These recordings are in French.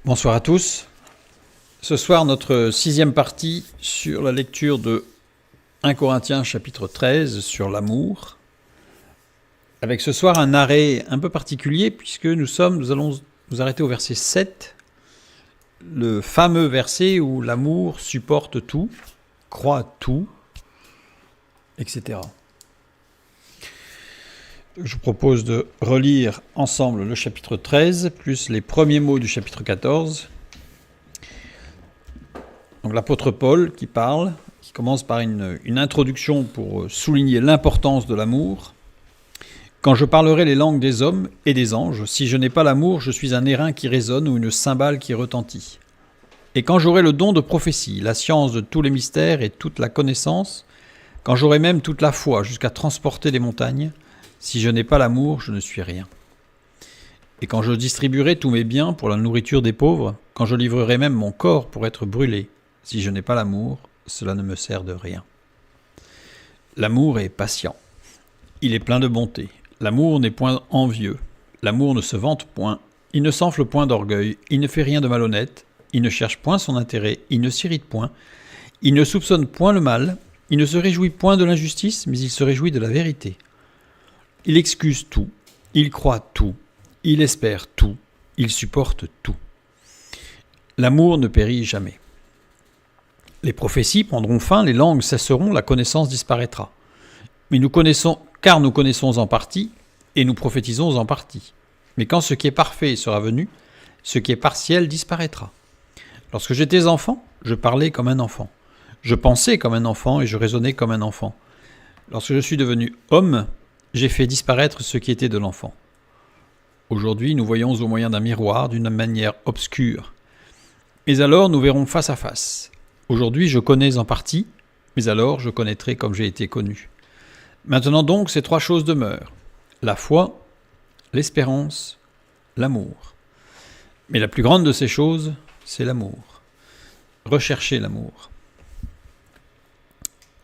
Bonsoir à tous. Ce soir, notre sixième partie sur la lecture de 1 Corinthiens chapitre 13 sur l'amour. Avec ce soir un arrêt un peu particulier puisque nous allons nous arrêter au verset 7, le fameux verset où l'amour supporte tout, croit tout, etc. Je vous propose de relire ensemble le chapitre 13, plus les premiers mots du chapitre 14. Donc l'apôtre Paul qui parle, qui commence par une introduction pour souligner l'importance de l'amour. « Quand je parlerai les langues des hommes et des anges, si je n'ai pas l'amour, je suis un airain qui résonne ou une cymbale qui retentit. Et quand j'aurai le don de prophétie, la science de tous les mystères et toute la connaissance, quand j'aurai même toute la foi jusqu'à transporter les montagnes, si je n'ai pas l'amour, je ne suis rien. Et quand je distribuerai tous mes biens pour la nourriture des pauvres, quand je livrerai même mon corps pour être brûlé, si je n'ai pas l'amour, cela ne me sert de rien. L'amour est patient. Il est plein de bonté. L'amour n'est point envieux. L'amour ne se vante point. Il ne s'enfle point d'orgueil. Il ne fait rien de malhonnête. Il ne cherche point son intérêt. Il ne s'irrite point. Il ne soupçonne point le mal. Il ne se réjouit point de l'injustice, mais il se réjouit de la vérité. Il excuse tout, il croit tout, il espère tout, il supporte tout. L'amour ne périt jamais. Les prophéties prendront fin, les langues cesseront, la connaissance disparaîtra. Mais nous connaissons en partie, et nous prophétisons en partie. Mais quand ce qui est parfait sera venu, ce qui est partiel disparaîtra. Lorsque j'étais enfant, je parlais comme un enfant. Je pensais comme un enfant et je raisonnais comme un enfant. Lorsque je suis devenu homme, j'ai fait disparaître ce qui était de l'enfant. Aujourd'hui, nous voyons au moyen d'un miroir d'une manière obscure. Mais alors, nous verrons face à face. Aujourd'hui, je connais en partie, mais alors je connaîtrai comme j'ai été connu. Maintenant donc, ces trois choses demeurent. La foi, l'espérance, l'amour. Mais la plus grande de ces choses, c'est l'amour. Recherchez l'amour.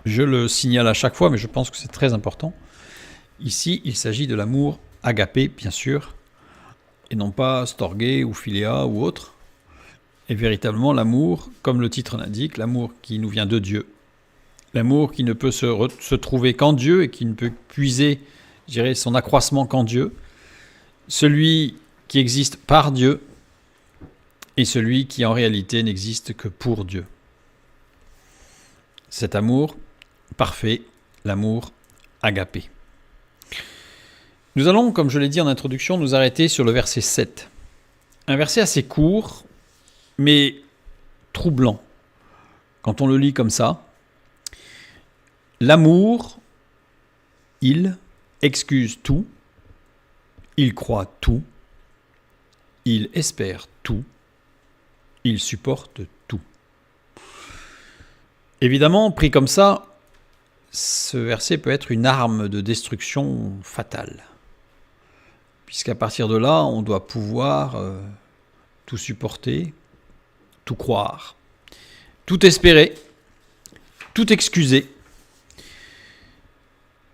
Je le signale à chaque fois, mais je pense que c'est très important. Ici, il s'agit de l'amour agapé, bien sûr, et non pas storgé ou philéa ou autre. Et véritablement l'amour, comme le titre l'indique, l'amour qui nous vient de Dieu. L'amour qui ne peut se trouver qu'en Dieu et qui ne peut puiser, je dirais, son accroissement qu'en Dieu. Celui qui existe par Dieu et celui qui en réalité n'existe que pour Dieu. Cet amour parfait, l'amour agapé. Nous allons, comme je l'ai dit en introduction, nous arrêter sur le verset 7. Un verset assez court, mais troublant. Quand on le lit comme ça, l'amour, il excuse tout, il croit tout, il espère tout, il supporte tout. Évidemment, pris comme ça, ce verset peut être une arme de destruction fatale. Puisqu'à partir de là, on doit pouvoir tout supporter, tout croire, tout espérer, tout excuser.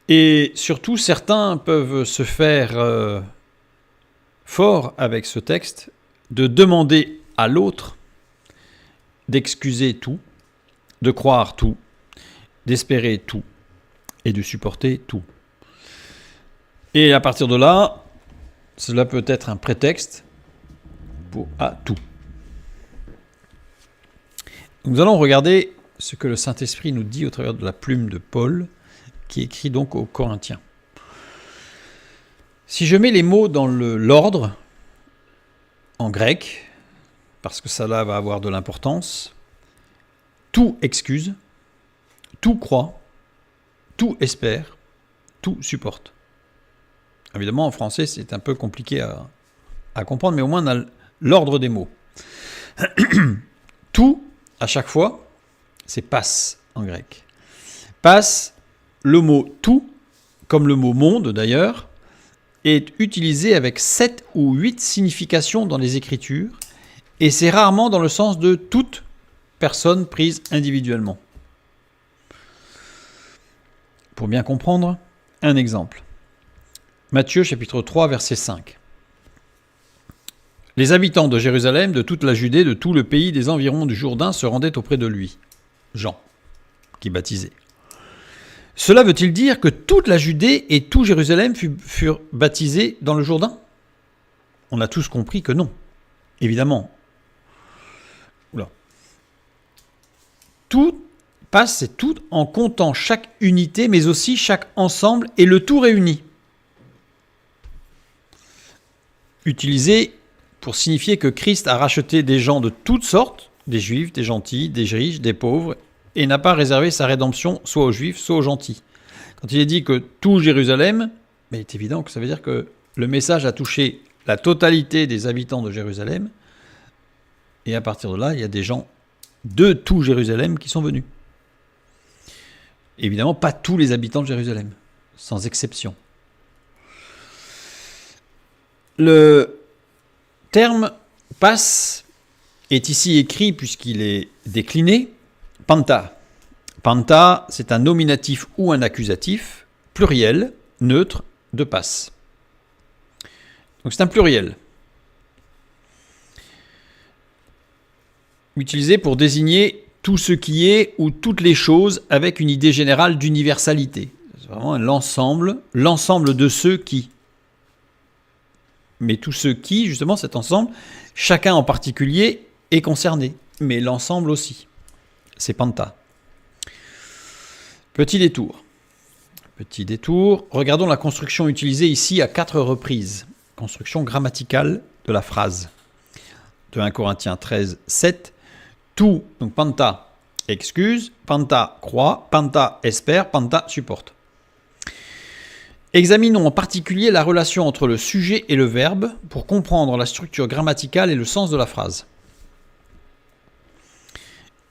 Et surtout, certains peuvent se faire fort avec ce texte de demander à l'autre d'excuser tout, de croire tout, d'espérer tout et de supporter tout. Et à partir de là, cela peut être un prétexte à tout. Nous allons regarder ce que le Saint-Esprit nous dit au travers de la plume de Paul, qui écrit donc aux Corinthiens. Si je mets les mots dans l'ordre, en grec, parce que ça là va avoir de l'importance, tout excuse, tout croit, tout espère, tout supporte. Évidemment, en français, c'est un peu compliqué à comprendre, mais au moins on a l'ordre des mots. Tout, à chaque fois, c'est pas en grec. Pas, le mot tout, comme le mot monde d'ailleurs, est utilisé avec 7 ou 8 significations dans les Écritures, et c'est rarement dans le sens de toute personne prise individuellement. Pour bien comprendre, un exemple. Matthieu chapitre 3, verset 5. Les habitants de Jérusalem, de toute la Judée, de tout le pays des environs du Jourdain se rendaient auprès de lui. Jean, qui baptisait. Cela veut-il dire que toute la Judée et tout Jérusalem furent baptisés dans le Jourdain? On a tous compris que non, évidemment. Oula. Tout passe, c'est tout en comptant chaque unité, mais aussi chaque ensemble et le tout réuni. Utilisé pour signifier que Christ a racheté des gens de toutes sortes, des juifs, des gentils, des riches, des pauvres, et n'a pas réservé sa rédemption soit aux juifs, soit aux gentils. Quand il est dit que tout Jérusalem, il est évident que ça veut dire que le message a touché la totalité des habitants de Jérusalem, et à partir de là, il y a des gens de tout Jérusalem qui sont venus. Évidemment, pas tous les habitants de Jérusalem, sans exception. Le terme « passe » est ici écrit, puisqu'il est décliné, « panta ». Panta, c'est un nominatif ou un accusatif, pluriel, neutre, de passe. Donc c'est un pluriel. Utilisé pour désigner tout ce qui est ou toutes les choses avec une idée générale d'universalité. C'est vraiment l'ensemble de ceux qui. Mais tous ceux qui, justement, cet ensemble, chacun en particulier est concerné, mais l'ensemble aussi. C'est panta. Petit détour. Regardons la construction utilisée ici à 4 reprises. Construction grammaticale de la phrase. De 1 Corinthiens 13, 7. Tout, donc panta, excuse, panta, croit, panta, espère, panta, supporte. Examinons en particulier la relation entre le sujet et le verbe pour comprendre la structure grammaticale et le sens de la phrase.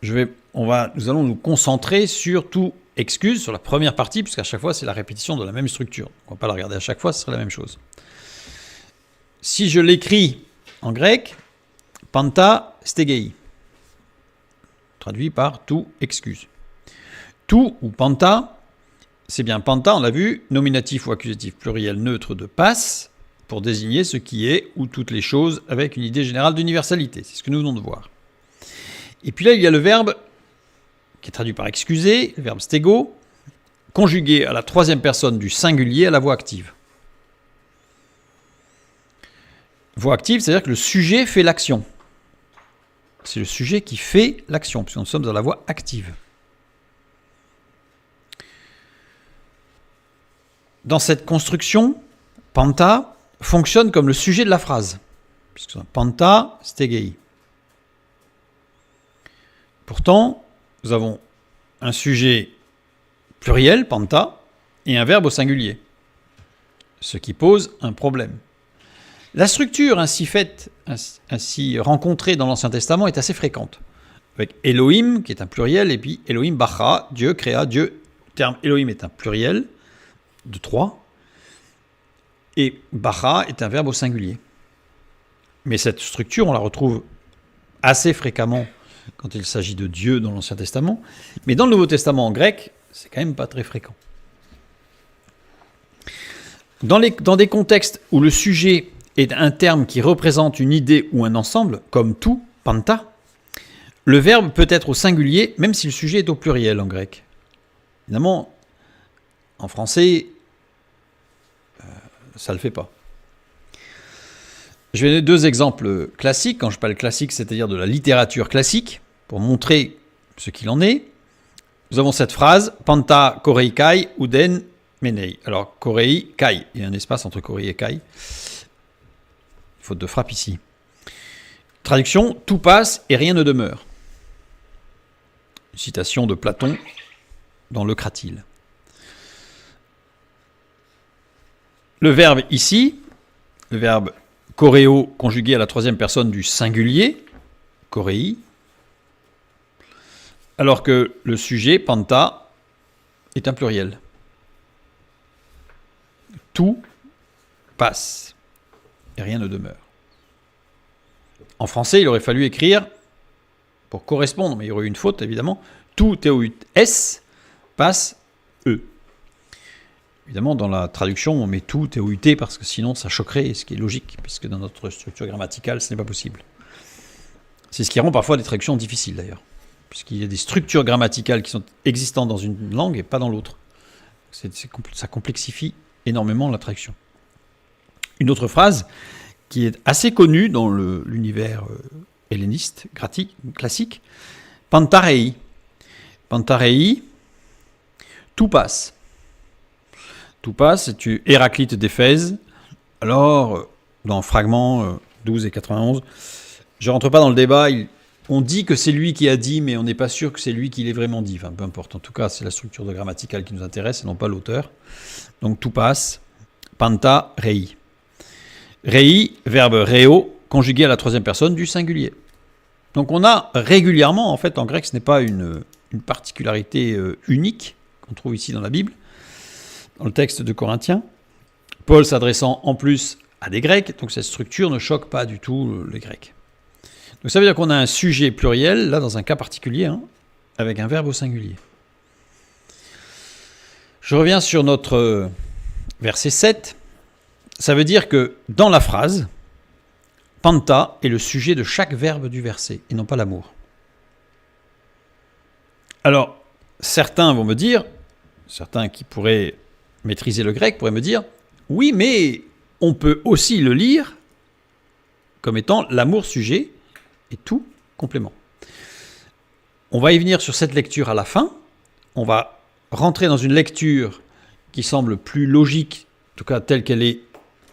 Nous allons nous concentrer sur tout excuse, sur la première partie, puisqu'à chaque fois c'est la répétition de la même structure. On ne va pas la regarder à chaque fois, ce serait la même chose. Si je l'écris en grec, panta stegei, traduit par tout excuse. Tout ou panta, c'est bien panta, on l'a vu, nominatif ou accusatif pluriel neutre de passe, pour désigner ce qui est ou toutes les choses avec une idée générale d'universalité. C'est ce que nous venons de voir. Et puis là, il y a le verbe qui est traduit par excuser, le verbe stego, conjugué à la troisième personne du singulier à la voix active. Voix active, c'est-à-dire que le sujet fait l'action. C'est le sujet qui fait l'action, puisque nous sommes dans la voix active. Dans cette construction, panta fonctionne comme le sujet de la phrase, puisque panta stegei. Pourtant, nous avons un sujet pluriel, panta, et un verbe au singulier, ce qui pose un problème. La structure ainsi rencontrée dans l'Ancien Testament est assez fréquente, avec Elohim, qui est un pluriel, et puis Elohim Bacha, Dieu créa, Dieu. Le terme Elohim est un pluriel de 3, et Bacha est un verbe au singulier. Mais cette structure, on la retrouve assez fréquemment quand il s'agit de Dieu dans l'Ancien Testament, mais dans le Nouveau Testament en grec, c'est quand même pas très fréquent. Dans des contextes où le sujet est un terme qui représente une idée ou un ensemble, comme tout, panta, le verbe peut être au singulier, même si le sujet est au pluriel en grec. Évidemment, en français, ça ne le fait pas. Je vais donner 2 exemples classiques. Quand je parle classique, c'est-à-dire de la littérature classique, pour montrer ce qu'il en est. Nous avons cette phrase, panta korei kai uden menei. Alors, korei kai, il y a un espace entre korei et kai. Faute de frappe ici. Traduction, tout passe et rien ne demeure. Une citation de Platon dans le Cratyle. Le verbe ici, le verbe choréo conjugué à la troisième personne du singulier, choréi, alors que le sujet, panta, est un pluriel. Tout passe et rien ne demeure. En français, il aurait fallu écrire, pour correspondre, mais il y aurait eu une faute évidemment, tout T-O-U-S passe E. Évidemment, dans la traduction, on met tout T-O-U-T parce que sinon ça choquerait, ce qui est logique, puisque dans notre structure grammaticale, ce n'est pas possible. C'est ce qui rend parfois des traductions difficiles d'ailleurs, puisqu'il y a des structures grammaticales qui sont existantes dans une langue et pas dans l'autre. Ça complexifie énormément la traduction. Une autre phrase qui est assez connue dans l'univers helléniste, classique, pantarei. Pantarei, tout passe. Tout passe, c'est Héraclite d'Éphèse. Alors, dans Fragments 12 et 91, je ne rentre pas dans le débat, on dit que c'est lui qui a dit, mais on n'est pas sûr que c'est lui qui l'ait vraiment dit. Enfin, peu importe. En tout cas, c'est la structure grammaticale qui nous intéresse et non pas l'auteur. Donc, tout passe. Panta, rei. Rei, verbe reo, conjugué à la troisième personne du singulier. Donc, on a régulièrement, en fait, en grec, ce n'est pas une particularité unique qu'on trouve ici dans la Bible, dans le texte de Corinthiens, Paul s'adressant en plus à des Grecs, donc cette structure ne choque pas du tout les Grecs. Donc ça veut dire qu'on a un sujet pluriel, là dans un cas particulier, avec un verbe au singulier. Je reviens sur notre verset 7. Ça veut dire que dans la phrase, panta est le sujet de chaque verbe du verset, et non pas l'amour. Alors, certains vont me dire, certains qui pourraient maîtriser le grec pourraient me dire, oui, mais on peut aussi le lire comme étant l'amour sujet et tout complément. On va y venir sur cette lecture à la fin. On va rentrer dans une lecture qui semble plus logique, en tout cas telle qu'elle est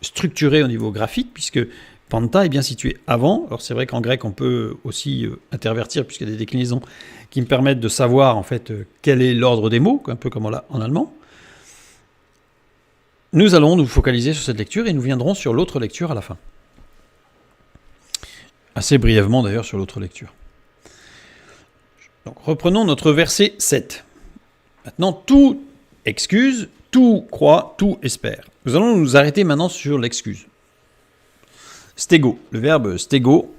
structurée au niveau graphique, puisque panta est bien situé avant. Alors c'est vrai qu'en grec, on peut aussi intervertir, puisqu'il y a des déclinaisons qui me permettent de savoir en fait quel est l'ordre des mots, un peu comme en allemand. Nous allons nous focaliser sur cette lecture et nous viendrons sur l'autre lecture à la fin. Assez brièvement d'ailleurs sur l'autre lecture. Donc reprenons notre verset 7. Maintenant, tout excuse, tout croit, tout espère. Nous allons nous arrêter maintenant sur l'excuse. Stego, le verbe stego,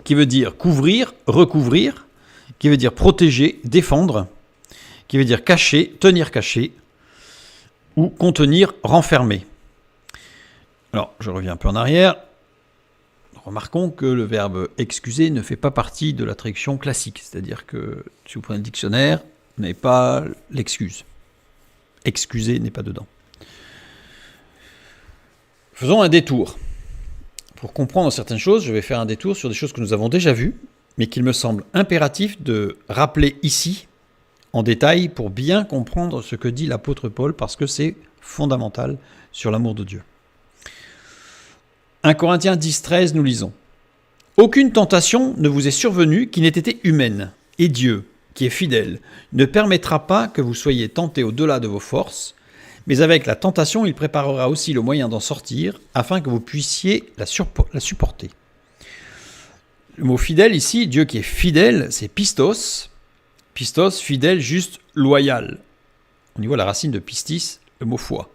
qui veut dire couvrir, recouvrir, qui veut dire protéger, défendre, qui veut dire cacher, tenir caché, ou contenir, renfermer. Alors, je reviens un peu en arrière. Remarquons que le verbe excuser ne fait pas partie de la traduction classique, c'est-à-dire que si vous prenez le dictionnaire, vous n'avez pas l'excuse. Excuser n'est pas dedans. Faisons un détour. Pour comprendre certaines choses, je vais faire un détour sur des choses que nous avons déjà vues, mais qu'il me semble impératif de rappeler ici, en détail, pour bien comprendre ce que dit l'apôtre Paul, parce que c'est fondamental sur l'amour de Dieu. 1 Corinthiens 10, 13, nous lisons. « Aucune tentation ne vous est survenue qui n'ait été humaine, et Dieu, qui est fidèle, ne permettra pas que vous soyez tentés au-delà de vos forces, mais avec la tentation, il préparera aussi le moyen d'en sortir, afin que vous puissiez la supporter. » Le mot fidèle ici, Dieu qui est fidèle, c'est pistos. Pistos, fidèle, juste, loyal. On y voit la racine de pistis, le mot foi.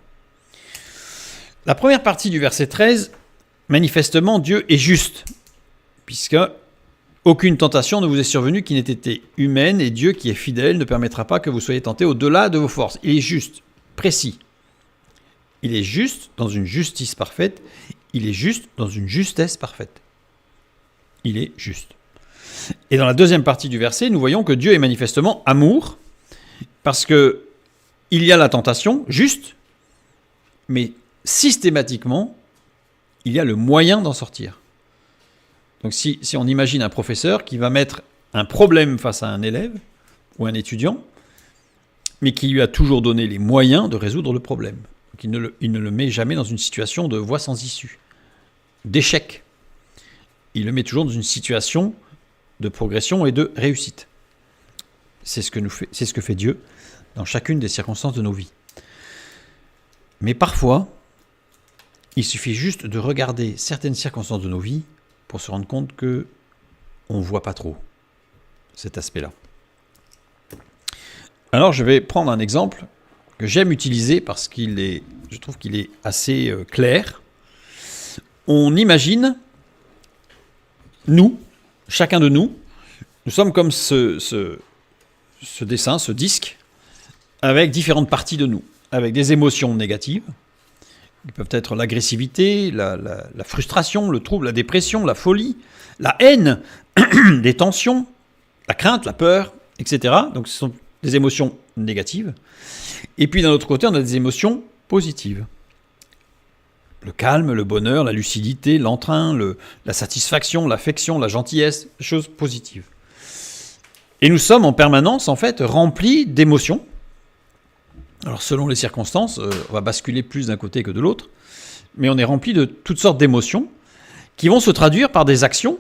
La première partie du verset 13, manifestement, Dieu est juste, puisque aucune tentation ne vous est survenue qui n'ait été humaine, et Dieu qui est fidèle ne permettra pas que vous soyez tentés au-delà de vos forces. Il est juste, précis. Il est juste dans une justice parfaite, il est juste dans une justesse parfaite. Il est juste. Et dans la deuxième partie du verset, nous voyons que Dieu est manifestement amour, parce que il y a la tentation, juste, mais systématiquement, il y a le moyen d'en sortir. Donc si on imagine un professeur qui va mettre un problème face à un élève ou un étudiant, mais qui lui a toujours donné les moyens de résoudre le problème. Donc il ne le met jamais dans une situation de voie sans issue, d'échec. Il le met toujours dans une situation de progression et de réussite. C'est ce que fait Dieu dans chacune des circonstances de nos vies. Mais parfois, il suffit juste de regarder certaines circonstances de nos vies pour se rendre compte que on ne voit pas trop cet aspect-là. Alors, je vais prendre un exemple que j'aime utiliser parce je trouve qu'il est assez clair. On imagine, nous, chacun de nous sommes comme ce dessin, ce disque, avec différentes parties de nous. avec des émotions négatives, qui peuvent être l'agressivité, la frustration, le trouble, la dépression, la folie, la haine, des tensions, la crainte, la peur, etc. Donc ce sont des émotions négatives. Et puis d'un autre côté, on a des émotions positives. Le calme, le bonheur, la lucidité, l'entrain, la satisfaction, l'affection, la gentillesse, des choses positives. Et nous sommes en permanence, en fait, remplis d'émotions. Alors, selon les circonstances, on va basculer plus d'un côté que de l'autre, mais on est rempli de toutes sortes d'émotions qui vont se traduire par des actions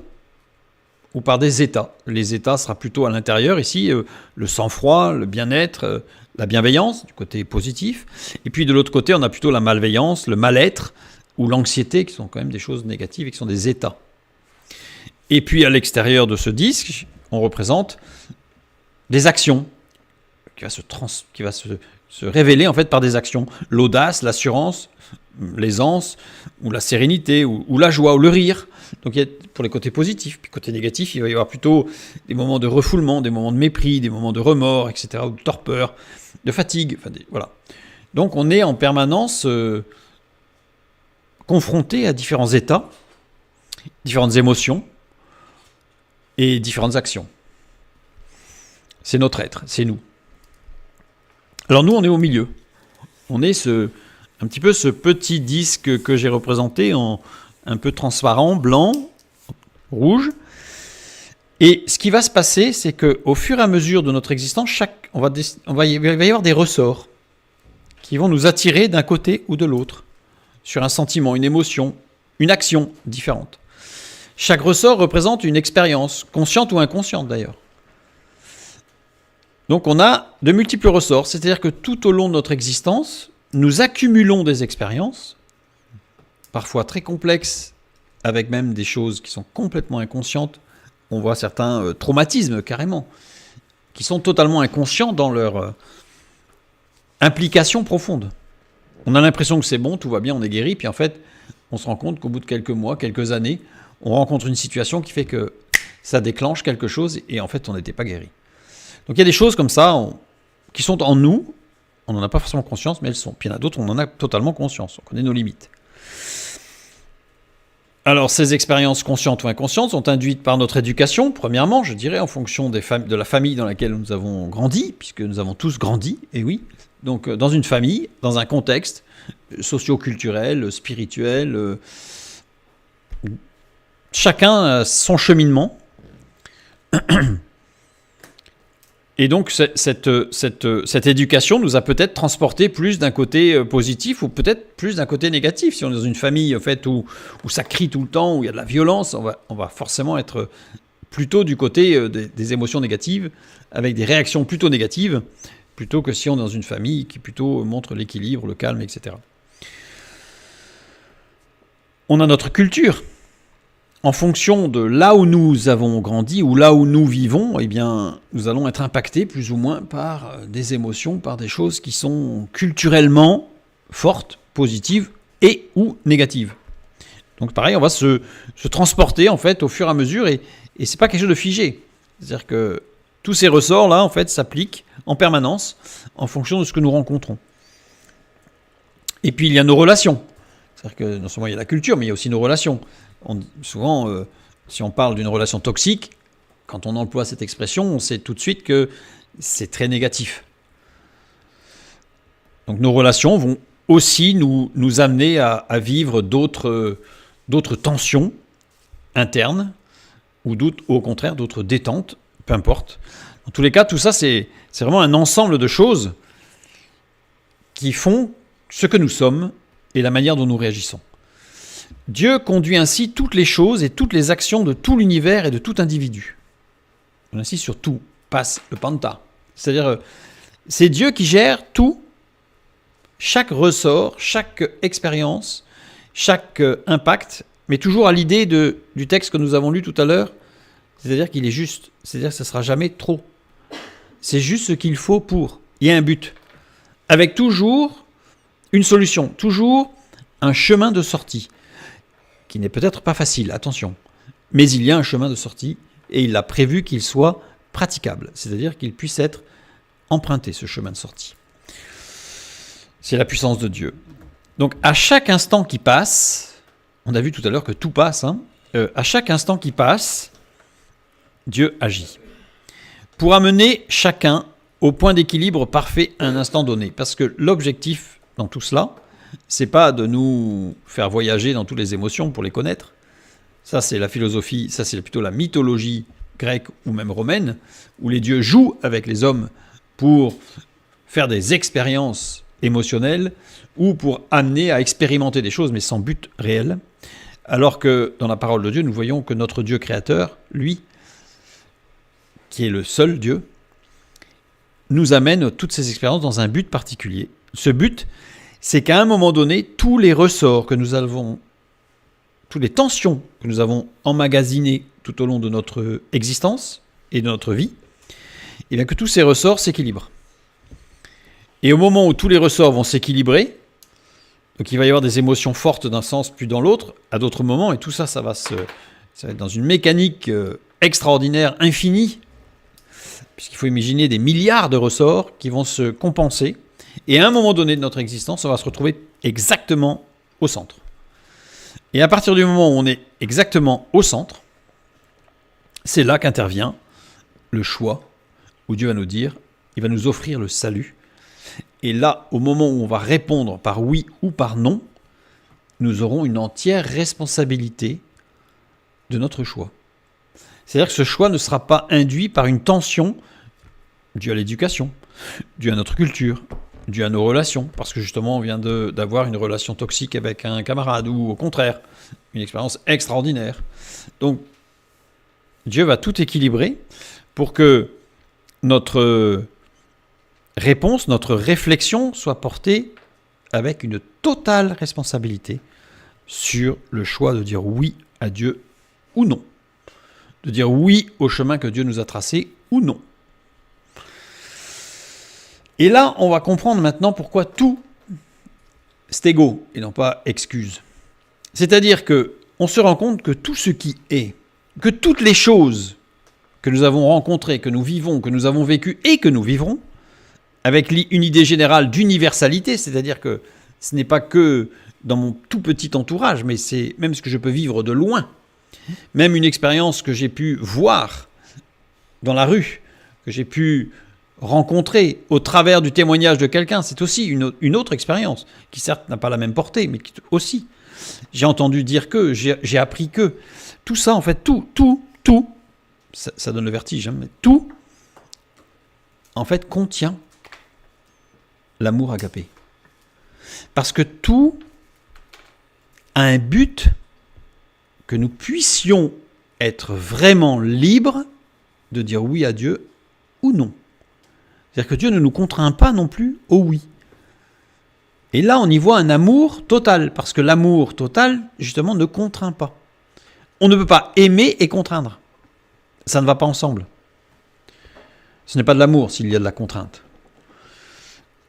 ou par des états. Les états sera plutôt à l'intérieur, ici, le sang-froid, le bien-être, la bienveillance, du côté positif. Et puis, de l'autre côté, on a plutôt la malveillance, le mal-être, ou l'anxiété, qui sont quand même des choses négatives et qui sont des états. Et puis à l'extérieur de ce disque, on représente des actions qui va se révéler en fait par des actions. L'audace, l'assurance, l'aisance, ou la sérénité, ou la joie, ou le rire. Donc il y a pour les côtés positifs. Puis côté négatif, il va y avoir plutôt des moments de refoulement, des moments de mépris, des moments de remords, etc., ou de torpeur, de fatigue. Voilà. Donc on est en permanence confronté à différents états, différentes émotions et différentes actions. C'est notre être, c'est nous. Alors nous, on est au milieu. On est un petit peu ce petit disque que j'ai représenté en un peu transparent, blanc, rouge. Et ce qui va se passer, c'est qu'au fur et à mesure de notre existence, il va y avoir des ressorts qui vont nous attirer d'un côté ou de l'autre, sur un sentiment, une émotion, une action différente. Chaque ressort représente une expérience, consciente ou inconsciente d'ailleurs. Donc on a de multiples ressorts, c'est-à-dire que tout au long de notre existence, nous accumulons des expériences, parfois très complexes, avec même des choses qui sont complètement inconscientes. On voit certains traumatismes carrément, qui sont totalement inconscients dans leur implication profonde. On a l'impression que c'est bon, tout va bien, on est guéri, puis en fait, on se rend compte qu'au bout de quelques mois, quelques années, on rencontre une situation qui fait que ça déclenche quelque chose et en fait, on n'était pas guéri. Donc il y a des choses comme ça qui sont en nous, on n'en a pas forcément conscience, mais elles sont. Puis il y en a d'autres, on en a totalement conscience, on connaît nos limites. Alors ces expériences conscientes ou inconscientes sont induites par notre éducation, premièrement, je dirais, en fonction de la famille dans laquelle nous avons grandi, puisque nous avons tous grandi, et oui. Donc dans une famille, dans un contexte socio-culturel, spirituel, chacun a son cheminement. Et donc cette éducation nous a peut-être transporté plus d'un côté positif ou peut-être plus d'un côté négatif. Si on est dans une famille en fait, où ça crie tout le temps, où il y a de la violence, on va forcément être plutôt du côté des émotions négatives, avec des réactions plutôt négatives, plutôt que si on est dans une famille qui plutôt montre l'équilibre, le calme, etc. On a notre culture. En fonction de là où nous avons grandi ou là où nous vivons, eh bien, nous allons être impactés plus ou moins par des émotions, par des choses qui sont culturellement fortes, positives et ou négatives. Donc pareil, on va se transporter en fait au fur et à mesure et c'est pas quelque chose de figé. C'est-à-dire que tous ces ressorts-là, en fait, s'appliquent en permanence en fonction de ce que nous rencontrons. Et puis, il y a nos relations. C'est-à-dire que non seulement il y a la culture, mais il y a aussi nos relations. Souvent, si on parle d'une relation toxique, quand on emploie cette expression, on sait tout de suite que c'est très négatif. Donc nos relations vont aussi nous amener à vivre d'autres tensions internes ou au contraire d'autres détentes, peu importe. En tous les cas, tout ça, c'est vraiment un ensemble de choses qui font ce que nous sommes et la manière dont nous réagissons. Dieu conduit ainsi toutes les choses et toutes les actions de tout l'univers et de tout individu. On insiste sur tout, passe le panta. C'est-à-dire, c'est Dieu qui gère tout, chaque ressort, chaque expérience, chaque impact, mais toujours à l'idée du texte que nous avons lu tout à l'heure, c'est-à-dire qu'il est juste, c'est-à-dire que ça ne sera jamais trop. C'est juste ce qu'il faut pour. Il y a un but, avec toujours une solution, toujours un chemin de sortie, qui n'est peut-être pas facile, attention, mais il y a un chemin de sortie et il a prévu qu'il soit praticable, c'est-à-dire qu'il puisse être emprunté, ce chemin de sortie. C'est la puissance de Dieu. Donc à chaque instant qui passe, on a vu tout à l'heure que tout passe, à chaque instant qui passe, Dieu agit. Pour amener chacun au point d'équilibre parfait à un instant donné. Parce que l'objectif dans tout cela, c'est pas de nous faire voyager dans toutes les émotions pour les connaître. Ça, c'est la philosophie, ça, c'est plutôt la mythologie grecque ou même romaine, où les dieux jouent avec les hommes pour faire des expériences émotionnelles ou pour amener à expérimenter des choses, mais sans but réel. Alors que dans la parole de Dieu, nous voyons que notre Dieu créateur, lui, qui est le seul Dieu, nous amène toutes ces expériences dans un but particulier. Ce but, c'est qu'à un moment donné, tous les ressorts que nous avons, toutes les tensions que nous avons emmagasinées tout au long de notre existence et de notre vie, et bien que tous ces ressorts s'équilibrent. Et au moment où tous les ressorts vont s'équilibrer, donc il va y avoir des émotions fortes d'un sens puis dans l'autre, à d'autres moments, et tout ça, ça va être dans une mécanique extraordinaire, infinie, puisqu'il faut imaginer des milliards de ressorts qui vont se compenser, et à un moment donné de notre existence, on va se retrouver exactement au centre. Et à partir du moment où on est exactement au centre, c'est là qu'intervient le choix, où Dieu va nous dire, il va nous offrir le salut. Et là, au moment où on va répondre par oui ou par non, nous aurons une entière responsabilité de notre choix. C'est-à-dire que ce choix ne sera pas induit par une tension due à l'éducation, due à notre culture, due à nos relations, parce que justement on vient d'avoir une relation toxique avec un camarade, ou au contraire, une expérience extraordinaire. Donc, Dieu va tout équilibrer pour que notre réponse, notre réflexion soit portée avec une totale responsabilité sur le choix de dire oui à Dieu ou non. De dire oui au chemin que Dieu nous a tracé ou non. Et là, on va comprendre maintenant pourquoi tout, c'est égaux et non pas excuse. C'est-à-dire que on se rend compte que tout ce qui est, que toutes les choses que nous avons rencontrées, que nous vivons, que nous avons vécues et que nous vivrons, avec une idée générale d'universalité, c'est-à-dire que ce n'est pas que dans mon tout petit entourage, mais c'est même ce que je peux vivre de loin. Même une expérience que j'ai pu voir dans la rue, que j'ai pu rencontrer au travers du témoignage de quelqu'un, c'est aussi une autre expérience, qui certes n'a pas la même portée, mais qui aussi. J'ai entendu dire que, j'ai appris que. Tout ça, en fait, tout, ça donne le vertige, mais tout, en fait, contient l'amour agapé. Parce que tout a un but, que nous puissions être vraiment libres de dire oui à Dieu ou non. C'est-à-dire que Dieu ne nous contraint pas non plus au oui. Et là, on y voit un amour total, parce que l'amour total, justement, ne contraint pas. On ne peut pas aimer et contraindre. Ça ne va pas ensemble. Ce n'est pas de l'amour s'il y a de la contrainte.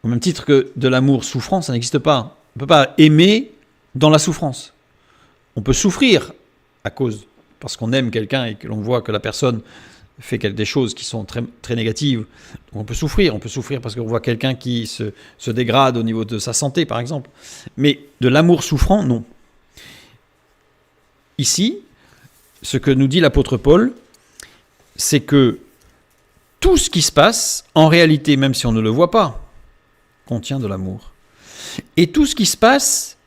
Au même titre que de l'amour souffrant, ça n'existe pas. On ne peut pas aimer dans la souffrance. On peut souffrir à cause, parce qu'on aime quelqu'un et que l'on voit que la personne fait des choses qui sont très, très négatives. Donc on peut souffrir parce qu'on voit quelqu'un qui se dégrade au niveau de sa santé, par exemple. Mais de l'amour souffrant, non. Ici, ce que nous dit l'apôtre Paul, c'est que tout ce qui se passe, en réalité, même si on ne le voit pas, contient de l'amour. Et tout ce qui se passe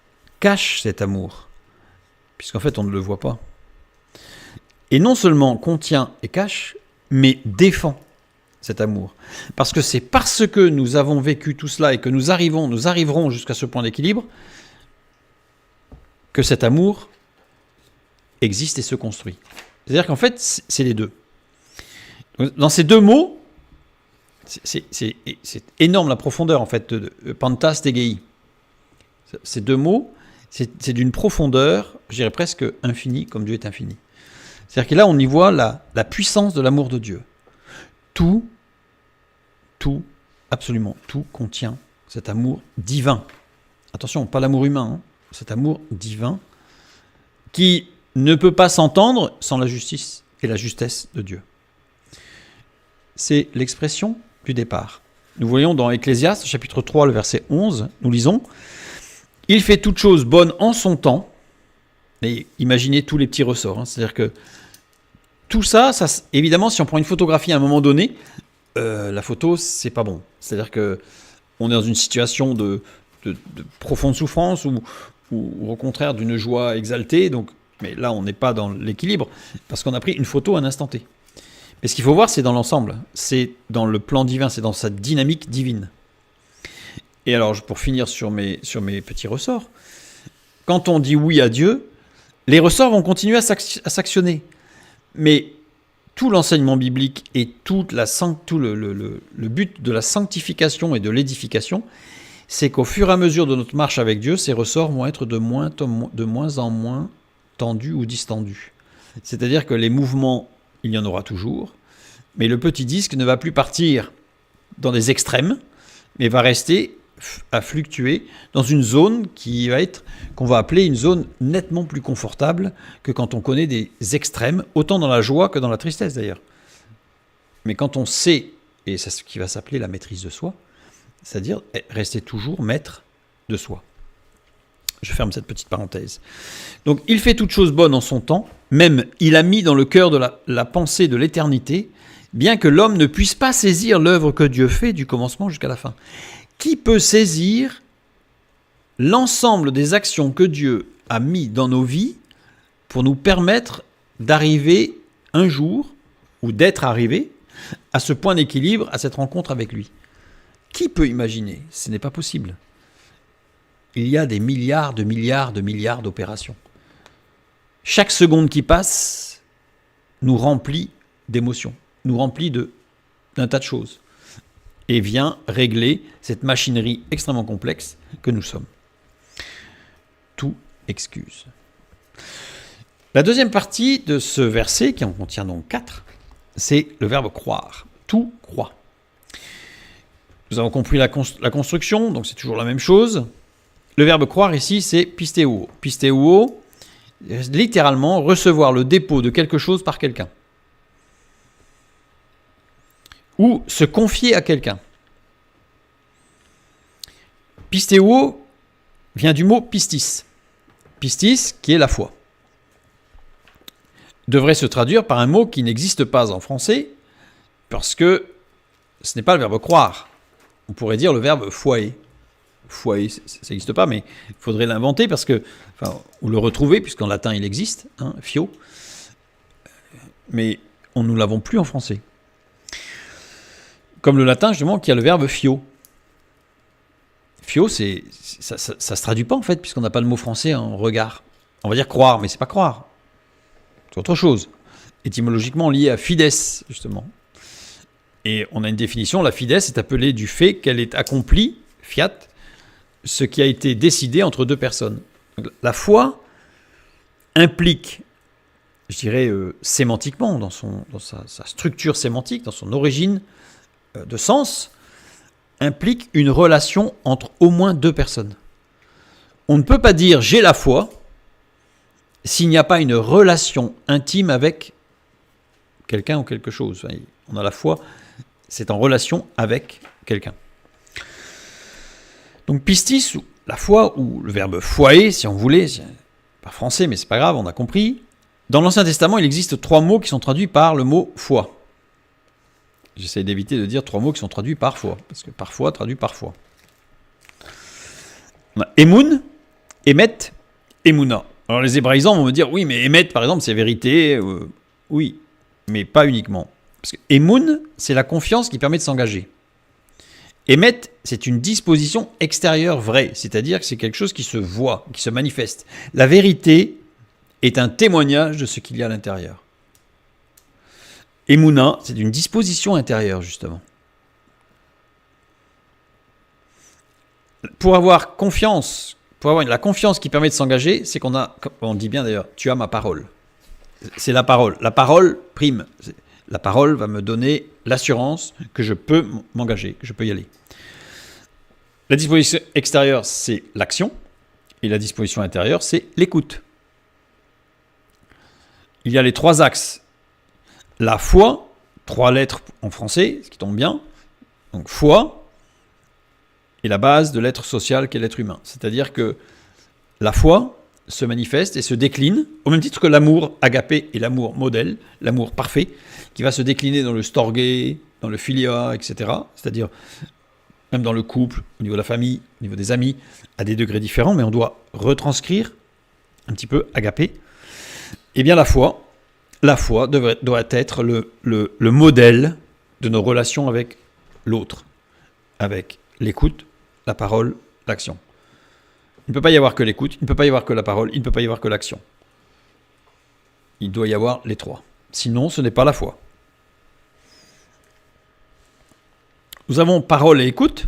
cache cet amour, puisqu'en fait, on ne le voit pas. Et non seulement contient et cache, mais défend cet amour. Parce que c'est parce que nous avons vécu tout cela et que nous arriverons jusqu'à ce point d'équilibre, que cet amour existe et se construit. C'est-à-dire qu'en fait, c'est les deux. Dans ces deux mots, c'est énorme la profondeur en fait de pantas tegei. Ces deux mots, c'est d'une profondeur, je dirais presque infinie, comme Dieu est infini. C'est-à-dire que là, on y voit la puissance de l'amour de Dieu. Tout, absolument tout contient cet amour divin. Attention, pas l'amour humain, cet amour divin qui ne peut pas s'entendre sans la justice et la justesse de Dieu. C'est l'expression du départ. Nous voyons dans Ecclésiaste, chapitre 3, le verset 11, nous lisons « Il fait toute chose bonne en son temps ». Et imaginez tous les petits ressorts. C'est-à-dire que tout ça, évidemment, si on prend une photographie à un moment donné, la photo, c'est pas bon. C'est-à-dire que on est dans une situation de profonde souffrance ou au contraire d'une joie exaltée. Donc, mais là, on n'est pas dans l'équilibre parce qu'on a pris une photo à un instant T. Mais ce qu'il faut voir, c'est dans l'ensemble. C'est dans le plan divin, c'est dans sa dynamique divine. Et alors, pour finir sur mes petits ressorts, quand on dit oui à Dieu, les ressorts vont continuer à s'actionner. Mais tout l'enseignement biblique et tout le but de la sanctification et de l'édification, c'est qu'au fur et à mesure de notre marche avec Dieu, ces ressorts vont être de moins en moins tendus ou distendus. C'est-à-dire que les mouvements, il y en aura toujours, mais le petit disque ne va plus partir dans des extrêmes, mais va rester à fluctuer dans une zone qu'on va appeler une zone nettement plus confortable que quand on connaît des extrêmes, autant dans la joie que dans la tristesse d'ailleurs. Mais quand on sait, et c'est ce qui va s'appeler la maîtrise de soi, c'est-à-dire rester toujours maître de soi. Je ferme cette petite parenthèse. Donc il fait toute chose bonne en son temps, même il a mis dans le cœur de la pensée de l'éternité, bien que l'homme ne puisse pas saisir l'œuvre que Dieu fait du commencement jusqu'à la fin. Qui peut saisir l'ensemble des actions que Dieu a mis dans nos vies pour nous permettre d'arriver un jour, ou d'être arrivé, à ce point d'équilibre, à cette rencontre avec lui? Qui peut imaginer? Ce n'est pas possible. Il y a des milliards d'opérations. Chaque seconde qui passe nous remplit d'émotions, nous remplit d'un tas de choses, et vient régler cette machinerie extrêmement complexe que nous sommes. Tout excuse. La deuxième partie de ce verset, qui en contient donc 4, c'est le verbe croire. Tout croit. Nous avons compris la construction, donc c'est toujours la même chose. Le verbe croire ici, c'est pistéo. Pistéo, littéralement, recevoir le dépôt de quelque chose par quelqu'un. Ou se confier à quelqu'un. Pistéo vient du mot pistis. Pistis, qui est la foi. Devrait se traduire par un mot qui n'existe pas en français, parce que ce n'est pas le verbe croire. On pourrait dire le verbe foyer. Foyer, ça n'existe pas, mais il faudrait l'inventer, ou le retrouver, puisqu'en latin il existe, fio. Mais nous ne l'avons plus en français. Comme le latin, justement, qui a le verbe fio. Fio, ça se traduit pas, en fait, puisqu'on n'a pas le mot français en regard. On va dire croire, mais c'est pas croire. C'est autre chose. Étymologiquement lié à fides, justement. Et on a une définition, la fides est appelée du fait qu'elle est accomplie, fiat, ce qui a été décidé entre deux personnes. Donc, la foi implique, je dirais sémantiquement, dans sa structure sémantique, dans son origine de sens, implique une relation entre au moins deux personnes. On ne peut pas dire « j'ai la foi » s'il n'y a pas une relation intime avec quelqu'un ou quelque chose. On a la foi, c'est en relation avec quelqu'un. Donc pistis, la foi, ou le verbe foyer, si on voulait, c'est pas français, mais c'est pas grave, on a compris. Dans l'Ancien Testament, il existe 3 mots qui sont traduits par le mot foi. J'essaie d'éviter de dire 3 mots qui sont traduits par foi, parce que parfois traduit par foi. On a Emoun, Emet, Emouna. Alors les hébraïsants vont me dire, oui, mais Emet, par exemple, c'est vérité. Oui, mais pas uniquement. Parce que Emoun, c'est la confiance qui permet de s'engager. Emet, c'est une disposition extérieure vraie, c'est-à-dire que c'est quelque chose qui se voit, qui se manifeste. La vérité est un témoignage de ce qu'il y a à l'intérieur. Emouna, c'est une disposition intérieure, justement. Pour avoir confiance, pour avoir la confiance qui permet de s'engager, c'est qu'on a, on dit bien d'ailleurs, tu as ma parole. C'est la parole. La parole prime. La parole va me donner l'assurance que je peux m'engager, que je peux y aller. La disposition extérieure, c'est l'action. Et la disposition intérieure, c'est l'écoute. Il y a les 3 axes. La foi, 3 lettres en français, ce qui tombe bien. Donc foi, est la base de l'être social qu'est l'être humain. C'est-à-dire que la foi se manifeste et se décline, au même titre que l'amour agapé et l'amour modèle, l'amour parfait, qui va se décliner dans le storgé, dans le philia, etc. C'est-à-dire même dans le couple, au niveau de la famille, au niveau des amis, à des degrés différents, mais on doit retranscrire un petit peu agapé. Eh bien la foi doit être le modèle de nos relations avec l'autre, avec l'écoute, la parole, l'action. Il ne peut pas y avoir que l'écoute, il ne peut pas y avoir que la parole, il ne peut pas y avoir que l'action. Il doit y avoir les trois. Sinon, ce n'est pas la foi. Nous avons parole et écoute.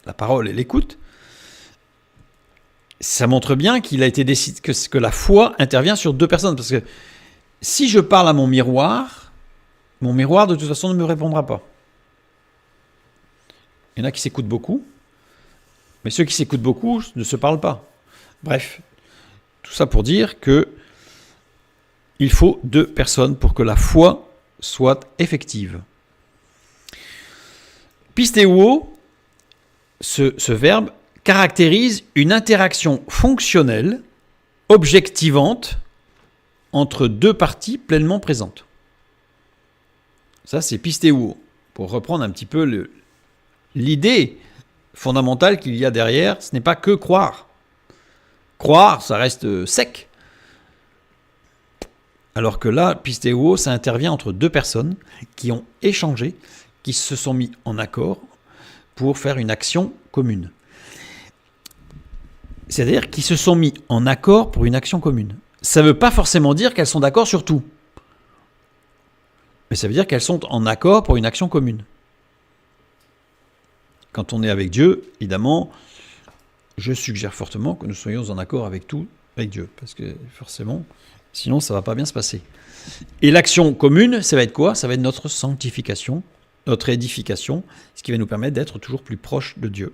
La parole et l'écoute. Ça montre bien qu'il a été décidé que la foi intervient sur deux personnes. Parce que si je parle à mon miroir de toute façon ne me répondra pas. Il y en a qui s'écoutent beaucoup, mais ceux qui s'écoutent beaucoup ne se parlent pas. Bref, tout ça pour dire que il faut deux personnes pour que la foi soit effective. Pisteuo, ce verbe, caractérise une interaction fonctionnelle, objectivante, entre deux parties pleinement présentes. Ça, c'est pisteuo, pour reprendre un petit peu l'idée fondamentale qu'il y a derrière. Ce n'est pas que croire. Croire, ça reste sec. Alors que là, pisteuo, ça intervient entre deux personnes qui ont échangé, qui se sont mis en accord pour faire une action commune. C'est-à-dire qu'ils se sont mis en accord pour une action commune. Ça ne veut pas forcément dire qu'elles sont d'accord sur tout. Mais ça veut dire qu'elles sont en accord pour une action commune. Quand on est avec Dieu, évidemment, je suggère fortement que nous soyons en accord avec tout, avec Dieu. Parce que forcément, sinon ça ne va pas bien se passer. Et l'action commune, ça va être quoi? Ça va être notre sanctification, notre édification, ce qui va nous permettre d'être toujours plus proches de Dieu.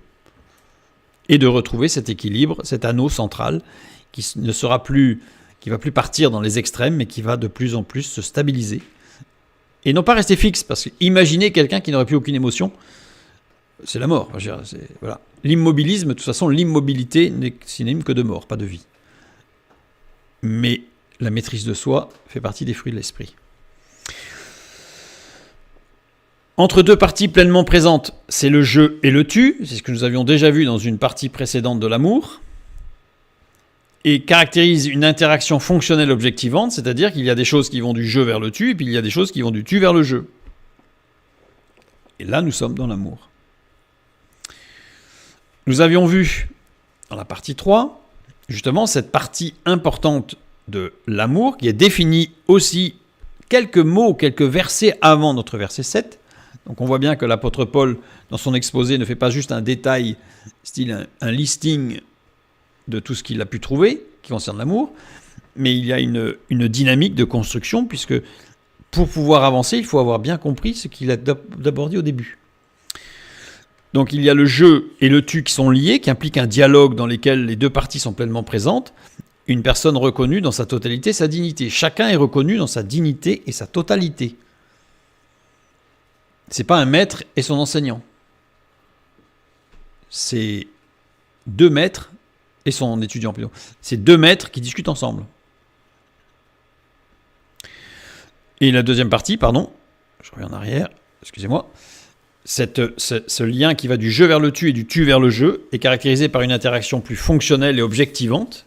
Et de retrouver cet équilibre, cet anneau central qui ne sera plus, qui va plus partir dans les extrêmes, mais qui va de plus en plus se stabiliser. Et non pas rester fixe, parce que imaginez quelqu'un qui n'aurait plus aucune émotion, c'est la mort. Voilà. L'immobilisme, de toute façon, l'immobilité n'est synonyme que de mort, pas de vie. Mais la maîtrise de soi fait partie des fruits de l'esprit. Entre deux parties pleinement présentes, c'est le je et le tu, c'est ce que nous avions déjà vu dans une partie précédente de l'amour, et caractérise une interaction fonctionnelle objectivante, c'est-à-dire qu'il y a des choses qui vont du je vers le tu, et puis il y a des choses qui vont du tu vers le je. Et là, nous sommes dans l'amour. Nous avions vu, dans la partie 3, justement, cette partie importante de l'amour, qui est définie aussi quelques mots, quelques versets avant notre verset 7. Donc on voit bien que l'apôtre Paul, dans son exposé, ne fait pas juste un détail, style un listing de tout ce qu'il a pu trouver, qui concerne l'amour, mais il y a une dynamique de construction, puisque pour pouvoir avancer, il faut avoir bien compris ce qu'il a d'abord dit au début. Donc il y a le je et le tu qui sont liés, qui impliquent un dialogue dans lequel les deux parties sont pleinement présentes, une personne reconnue dans sa totalité, sa dignité. Chacun est reconnu dans sa dignité et sa totalité. C'est pas un maître et son enseignant. C'est deux maîtres et son étudiant plutôt. C'est deux maîtres qui discutent ensemble. Et la deuxième partie, je reviens en arrière, excusez-moi, ce lien qui va du je vers le tu et du tu vers le je est caractérisé par une interaction plus fonctionnelle et objectivante,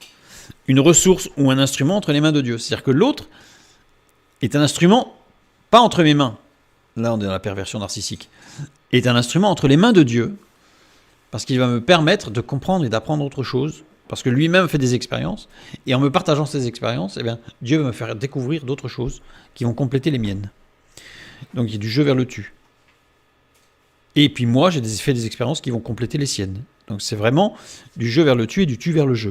une ressource ou un instrument entre les mains de Dieu. C'est-à-dire que l'autre est un instrument, pas entre mes mains, là on est dans la perversion narcissique, est un instrument entre les mains de Dieu, parce qu'il va me permettre de comprendre et d'apprendre autre chose, parce que lui-même fait des expériences, et en me partageant ces expériences, eh bien, Dieu va me faire découvrir d'autres choses qui vont compléter les miennes. Donc il y a du je vers le tu. Et puis moi, j'ai fait des expériences qui vont compléter les siennes. Donc c'est vraiment du je vers le tu et du tu vers le je.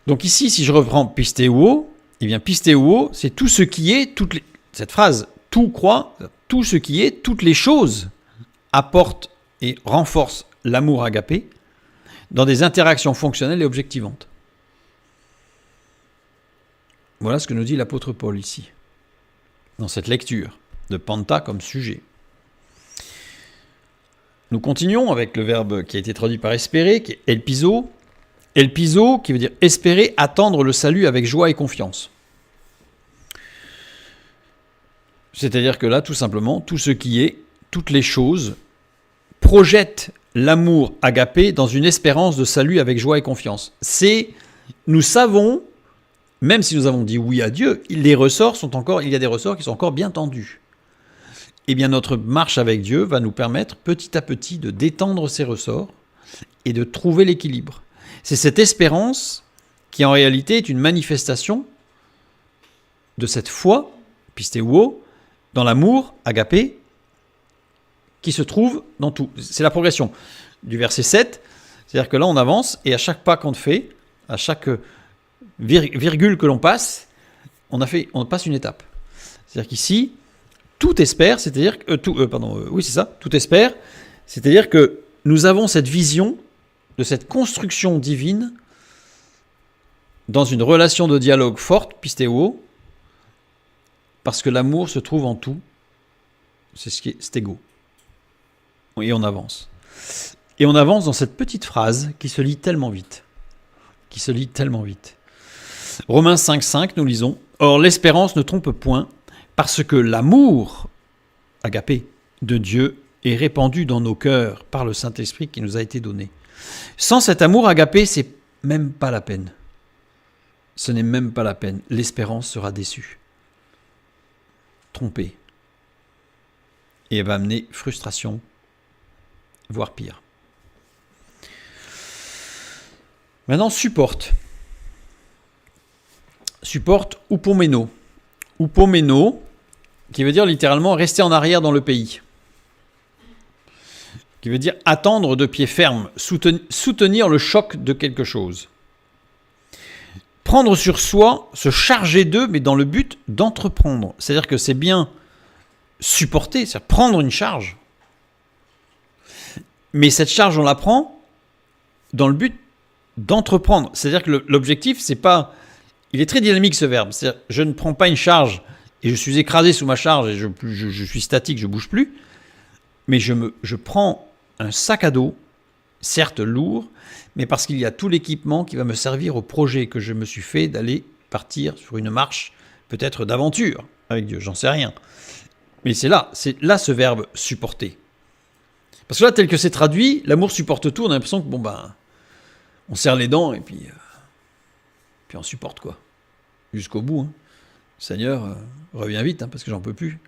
Donc ici, si je reprends pisteuo, eh bien pisteuo, c'est tout ce qui est, cette phrase, tout croit, tout ce qui est, toutes les choses apporte et renforce l'amour agapé dans des interactions fonctionnelles et objectivantes. Voilà ce que nous dit l'apôtre Paul ici, dans cette lecture de Panta comme sujet. Nous continuons avec le verbe qui a été traduit par espérer, qui est elpizo. Elpizo, qui veut dire espérer, attendre le salut avec joie et confiance. C'est-à-dire que là, tout simplement, tout ce qui est, toutes les choses, projettent l'amour agapé dans une espérance de salut avec joie et confiance. Nous savons, même si nous avons dit oui à Dieu, il y a des ressorts qui sont encore bien tendus. Eh bien, notre marche avec Dieu va nous permettre petit à petit de détendre ces ressorts et de trouver l'équilibre. C'est cette espérance qui, en réalité, est une manifestation de cette foi, pisteuo, dans l'amour, agapé, qui se trouve dans tout. C'est la progression du verset 7. C'est-à-dire que là, on avance et à chaque pas qu'on fait, à chaque virgule que l'on passe, on passe une étape. C'est-à-dire qu'ici, tout espère, c'est-à-dire que tout espère, c'est-à-dire que nous avons cette vision de cette construction divine dans une relation de dialogue forte, pisteuo, parce que l'amour se trouve en tout. C'est ce qui est stégo. Et on avance. Et on avance dans cette petite phrase qui se lit tellement vite. Romains 5,5, nous lisons « Or l'espérance ne trompe point, parce que l'amour, agapé, de Dieu est répandu dans nos cœurs par le Saint-Esprit qui nous a été donné. Sans cet amour agapé, c'est même pas la peine. Ce n'est même pas la peine. L'espérance sera déçue, trompée. Et elle va amener frustration, voire pire. Maintenant, supporte. Supporte upomeno. Upomeno, qui veut dire littéralement rester en arrière dans le pays. Qui veut dire attendre de pied ferme, soutenir le choc de quelque chose. Prendre sur soi, se charger d'eux, mais dans le but d'entreprendre. C'est-à-dire que c'est bien supporter, c'est-à-dire prendre une charge. Mais cette charge, on la prend dans le but d'entreprendre. C'est-à-dire que l'objectif, c'est pas... Il est très dynamique ce verbe. C'est-à-dire, je ne prends pas une charge et je suis écrasé sous ma charge et je suis statique, je ne bouge plus. Mais je prends un sac à dos, certes lourd, mais parce qu'il y a tout l'équipement qui va me servir au projet que je me suis fait d'aller partir sur une marche, peut-être d'aventure avec Dieu, j'en sais rien. Mais c'est là ce verbe supporter. Parce que là, tel que c'est traduit, l'amour supporte tout, on a l'impression que on serre les dents et puis on supporte quoi. Jusqu'au bout. Hein. Seigneur, reviens vite, parce que j'en peux plus.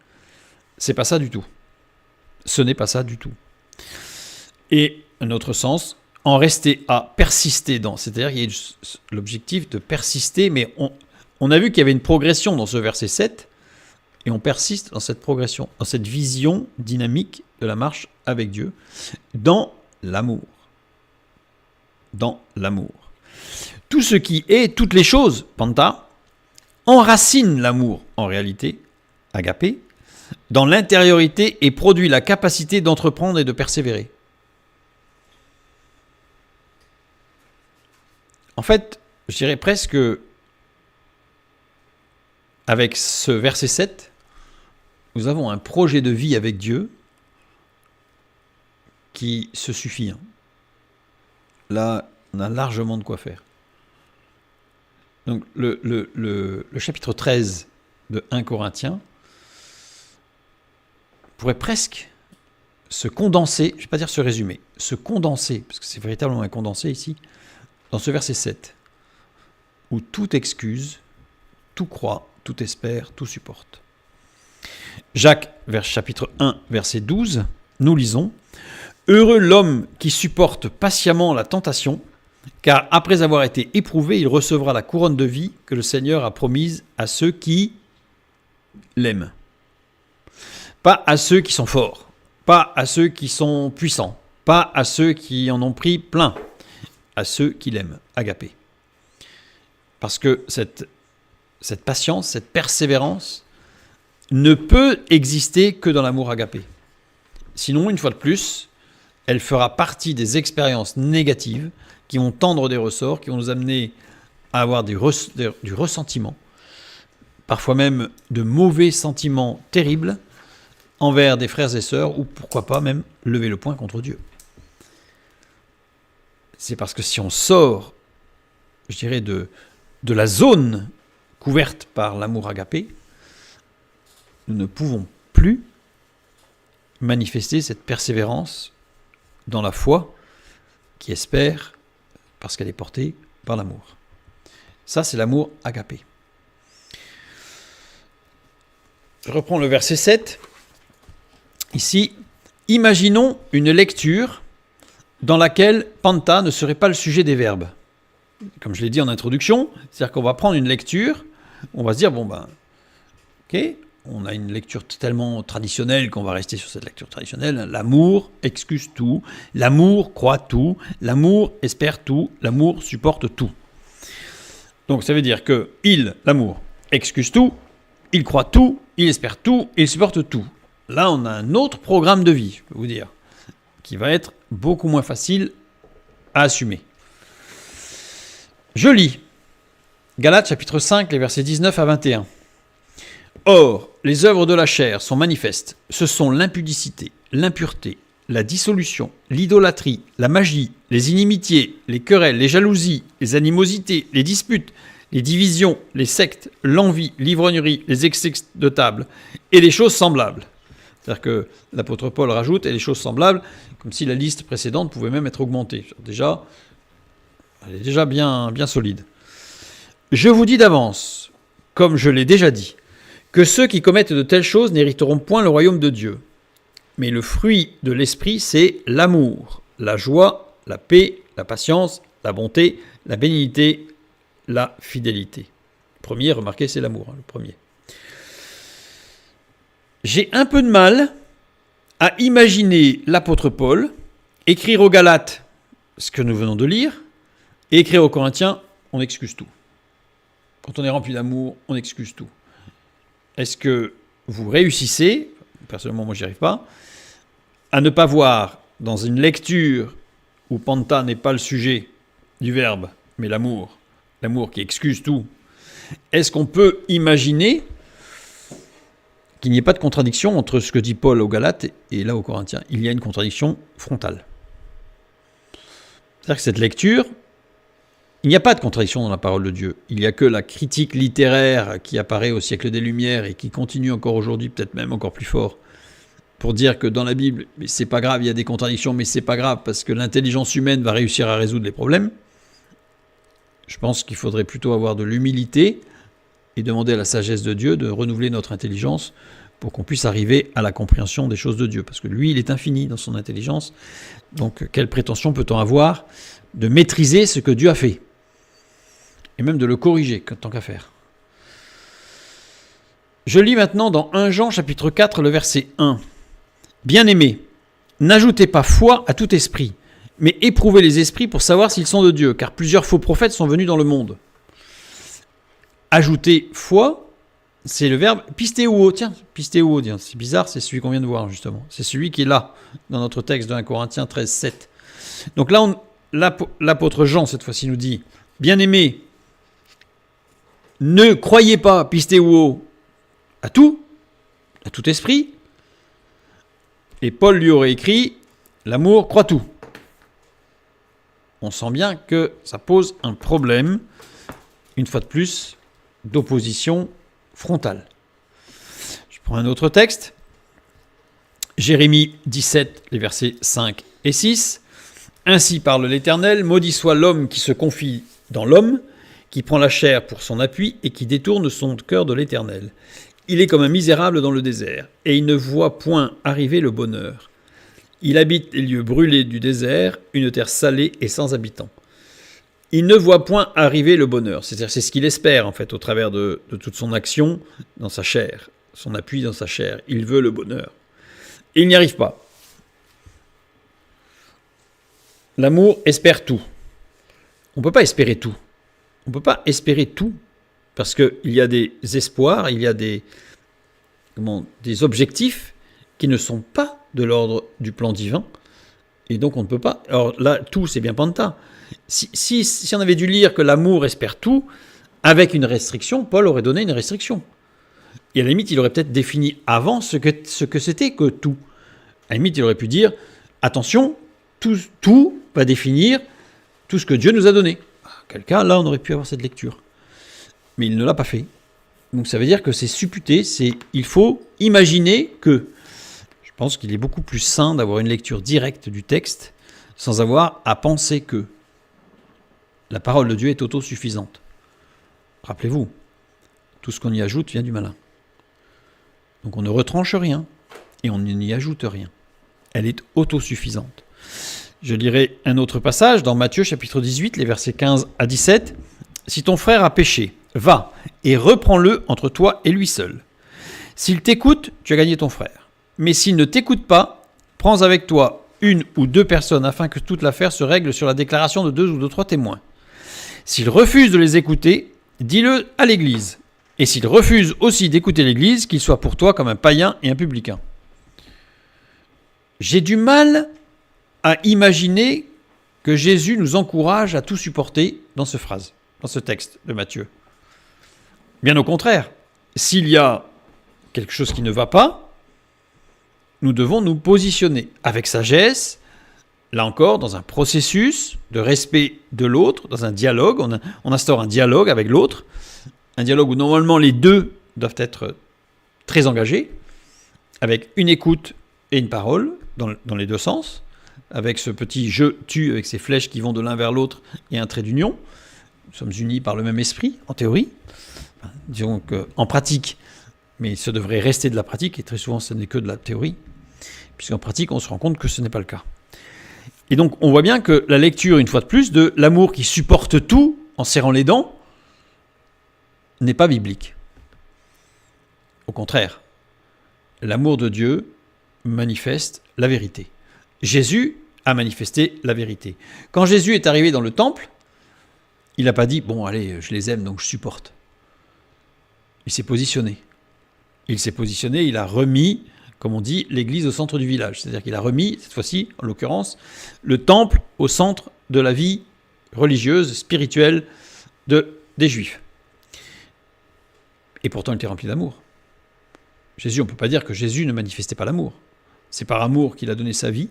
C'est pas ça du tout. Ce n'est pas ça du tout. Et un autre sens, en rester à persister dans. C'est-à-dire qu'il y a l'objectif de persister, mais on a vu qu'il y avait une progression dans ce verset 7, et on persiste dans cette progression, dans cette vision dynamique de la marche avec Dieu, dans l'amour. Dans l'amour. Tout ce qui est, toutes les choses, panta, enracine l'amour, en réalité, agapé, dans l'intériorité et produit la capacité d'entreprendre et de persévérer. En fait, je dirais presque, avec ce verset 7, nous avons un projet de vie avec Dieu qui se suffit. Là, on a largement de quoi faire. Donc, le chapitre 13 de 1 Corinthiens pourrait presque se condenser, je ne vais pas dire se résumer, se condenser, parce que c'est véritablement un condensé ici, dans ce verset 7, où tout excuse, tout croit, tout espère, tout supporte. Jacques, chapitre 1, verset 12, nous lisons « Heureux l'homme qui supporte patiemment la tentation, car après avoir été éprouvé, il recevra la couronne de vie que le Seigneur a promise à ceux qui l'aiment. » Pas à ceux qui sont forts, pas à ceux qui sont puissants, pas à ceux qui en ont pris plein, à ceux qui l'aiment, agapé. Parce que cette patience, cette persévérance ne peut exister que dans l'amour agapé. Sinon, une fois de plus, elle fera partie des expériences négatives qui vont tendre des ressorts, qui vont nous amener à avoir du ressentiment, parfois même de mauvais sentiments terribles, envers des frères et sœurs, ou pourquoi pas même lever le poing contre Dieu. C'est parce que si on sort, je dirais, de la zone couverte par l'amour agapé, nous ne pouvons plus manifester cette persévérance dans la foi qui espère parce qu'elle est portée par l'amour. Ça, c'est l'amour agapé. Je reprends le verset 7. Ici, imaginons une lecture dans laquelle panta ne serait pas le sujet des verbes. Comme je l'ai dit en introduction, c'est-à-dire qu'on va prendre une lecture, on va se dire, ok, on a une lecture tellement traditionnelle qu'on va rester sur cette lecture traditionnelle. L'amour excuse tout, l'amour croit tout, l'amour espère tout, l'amour supporte tout. Donc ça veut dire que l'amour, excuse tout, il croit tout, il espère tout, il supporte tout. Là, on a un autre programme de vie, je peux vous dire, qui va être beaucoup moins facile à assumer. Je lis Galates chapitre 5, les versets 19 à 21. Or, les œuvres de la chair sont manifestes. Ce sont l'impudicité, l'impureté, la dissolution, l'idolâtrie, la magie, les inimitiés, les querelles, les jalousies, les animosités, les disputes, les divisions, les sectes, l'envie, l'ivrognerie, les excès de table et les choses semblables. C'est-à-dire que l'apôtre Paul rajoute « et les choses semblables », comme si la liste précédente pouvait même être augmentée. Elle est déjà bien solide. Je vous dis d'avance, comme je l'ai déjà dit, que ceux qui commettent de telles choses n'hériteront point le royaume de Dieu. Mais le fruit de l'esprit, c'est l'amour, la joie, la paix, la patience, la bonté, la bénignité, la fidélité. Le premier, remarquez, c'est l'amour, le premier. J'ai un peu de mal à imaginer l'apôtre Paul écrire aux Galates ce que nous venons de lire et écrire aux Corinthiens, on excuse tout. Quand on est rempli d'amour, on excuse tout. Est-ce que vous réussissez, personnellement moi j'y arrive pas, à ne pas voir dans une lecture où panta n'est pas le sujet du verbe, mais l'amour qui excuse tout, est-ce qu'on peut imaginer qu'il n'y ait pas de contradiction entre ce que dit Paul aux Galates et là aux Corinthiens? Il y a une contradiction frontale. C'est-à-dire que cette lecture, il n'y a pas de contradiction dans la parole de Dieu. Il n'y a que la critique littéraire qui apparaît au siècle des Lumières et qui continue encore aujourd'hui, peut-être même encore plus fort, pour dire que dans la Bible, c'est pas grave, il y a des contradictions, mais c'est pas grave parce que l'intelligence humaine va réussir à résoudre les problèmes. Je pense qu'il faudrait plutôt avoir de l'humilité et demander à la sagesse de Dieu de renouveler notre intelligence pour qu'on puisse arriver à la compréhension des choses de Dieu. Parce que lui, il est infini dans son intelligence. Donc, quelle prétention peut-on avoir de maîtriser ce que Dieu a fait? Et même de le corriger, tant qu'à faire. Je lis maintenant dans 1 Jean chapitre 4, le verset 1. « Bien-aimés, n'ajoutez pas foi à tout esprit, mais éprouvez les esprits pour savoir s'ils sont de Dieu, car plusieurs faux prophètes sont venus dans le monde. » Ajouter foi, c'est le verbe pistéouo. Tiens, pistéouo, c'est bizarre, c'est celui qu'on vient de voir justement. C'est celui qui est là, dans notre texte de 1 Corinthiens 13, 7. Donc là, l'apôtre Jean, cette fois-ci, nous dit « Bien-aimés, ne croyez pas, pistéouo, à tout esprit. » Et Paul lui aurait écrit « L'amour croit tout ». On sent bien que ça pose un problème, une fois de plus, d'opposition frontale. Je prends un autre texte. Jérémie 17, les versets 5 et 6. « Ainsi parle l'Éternel, maudit soit l'homme qui se confie dans l'homme, qui prend la chair pour son appui et qui détourne son cœur de l'Éternel. Il est comme un misérable dans le désert, et il ne voit point arriver le bonheur. Il habite les lieux brûlés du désert, une terre salée et sans habitants. Il ne voit point arriver le bonheur. » C'est-à-dire, c'est ce qu'il espère, en fait, au travers de toute son action dans sa chair, son appui dans sa chair. Il veut le bonheur. Et il n'y arrive pas. L'amour espère tout. On ne peut pas espérer tout. On ne peut pas espérer tout, parce qu'il y a des espoirs, il y a des objectifs qui ne sont pas de l'ordre du plan divin, et donc on ne peut pas... Alors là, tout, c'est bien panta. Si on avait dû lire que l'amour espère tout, avec une restriction, Paul aurait donné une restriction. Et à la limite, il aurait peut-être défini avant ce que c'était que tout. À la limite, il aurait pu dire, attention, tout va définir tout ce que Dieu nous a donné. Quel cas, là, on aurait pu avoir cette lecture. Mais il ne l'a pas fait. Donc ça veut dire que c'est supputé, il faut imaginer que. Je pense qu'il est beaucoup plus sain d'avoir une lecture directe du texte sans avoir à penser que la parole de Dieu est autosuffisante. Rappelez-vous, tout ce qu'on y ajoute vient du malin. Donc on ne retranche rien et on n'y ajoute rien. Elle est autosuffisante. Je lirai un autre passage dans Matthieu chapitre 18, les versets 15 à 17. « Si ton frère a péché, va et reprends-le entre toi et lui seul. S'il t'écoute, tu as gagné ton frère. Mais s'il ne t'écoute pas, prends avec toi une ou deux personnes afin que toute l'affaire se règle sur la déclaration de 2 ou de 3 témoins. S'il refuse de les écouter, dis-le à l'Église. Et s'il refuse aussi d'écouter l'Église, qu'il soit pour toi comme un païen et un publicain. » J'ai du mal à imaginer que Jésus nous encourage à tout supporter dans ce texte de Matthieu. Bien au contraire, s'il y a quelque chose qui ne va pas, nous devons nous positionner avec sagesse, là encore, dans un processus de respect de l'autre, dans un dialogue. On instaure un dialogue avec l'autre, un dialogue où normalement les deux doivent être très engagés, avec une écoute et une parole, dans les deux sens, avec ce petit « je-tu » avec ces flèches qui vont de l'un vers l'autre et un trait d'union. Nous sommes unis par le même esprit, en théorie. Enfin, disons qu'en pratique, mais ce devrait rester de la pratique, et très souvent ce n'est que de la théorie, puisqu'en pratique, on se rend compte que ce n'est pas le cas. Et donc, on voit bien que la lecture, une fois de plus, de l'amour qui supporte tout en serrant les dents, n'est pas biblique. Au contraire, l'amour de Dieu manifeste la vérité. Jésus a manifesté la vérité. Quand Jésus est arrivé dans le temple, il n'a pas dit « bon, allez, je les aime, donc je supporte ». Il s'est positionné. Il a remis, comme on dit, l'église au centre du village. C'est-à-dire qu'il a remis, cette fois-ci, en l'occurrence, le temple au centre de la vie religieuse, spirituelle des Juifs. Et pourtant, il était rempli d'amour. Jésus, on ne peut pas dire que Jésus ne manifestait pas l'amour. C'est par amour qu'il a donné sa vie.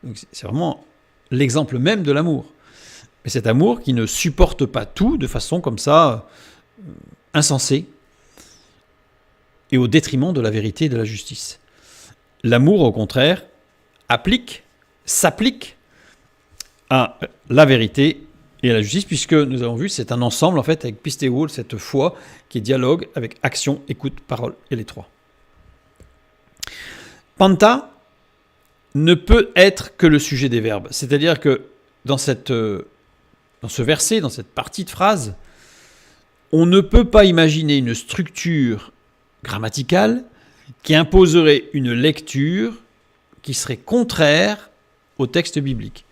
Donc c'est vraiment l'exemple même de l'amour. Mais cet amour qui ne supporte pas tout de façon comme ça, insensée, et au détriment de la vérité et de la justice. L'amour, au contraire, s'applique à la vérité et à la justice, puisque nous avons vu, c'est un ensemble, en fait, avec pistéo, cette foi qui est dialogue avec action, écoute, parole, et les trois. Panta ne peut être que le sujet des verbes. C'est-à-dire que dans ce verset, dans cette partie de phrase, on ne peut pas imaginer une structure grammaticale qui imposerait une lecture qui serait contraire au texte biblique.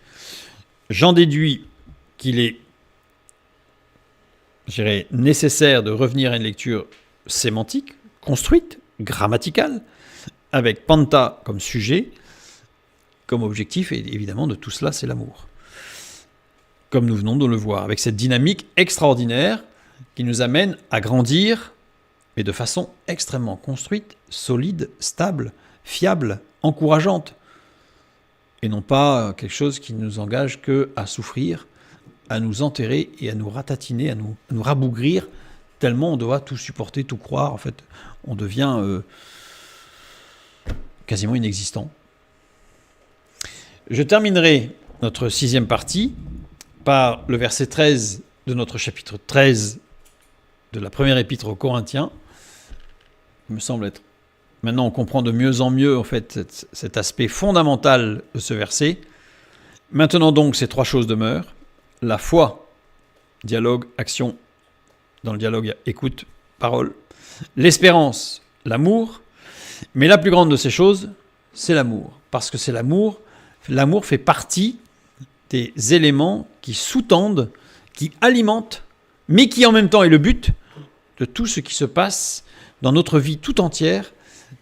J'en déduis qu'il est, je dirais, nécessaire de revenir à une lecture sémantique, construite, grammaticale, avec panta comme sujet, comme objectif, et évidemment de tout cela, c'est l'amour. Comme nous venons de le voir, avec cette dynamique extraordinaire qui nous amène à grandir, mais de façon extrêmement construite, solide, stable, fiable, encourageante, et non pas quelque chose qui ne nous engage qu'à souffrir, à nous enterrer et à nous ratatiner, à nous rabougrir, tellement on doit tout supporter, tout croire. En fait, on devient quasiment inexistant. Je terminerai notre 6e partie par le verset 13 de notre chapitre 13 de la première épître aux Corinthiens. Il me semble être... Maintenant, on comprend de mieux en mieux en fait, cet aspect fondamental de ce verset. Maintenant donc, ces 3 choses demeurent. La foi, dialogue, action. Dans le dialogue, il y a écoute, parole. L'espérance, l'amour. Mais la plus grande de ces choses, c'est l'amour. Parce que c'est l'amour. L'amour fait partie des éléments qui sous-tendent, qui alimentent, mais qui en même temps est le but de tout ce qui se passe dans notre vie tout entière,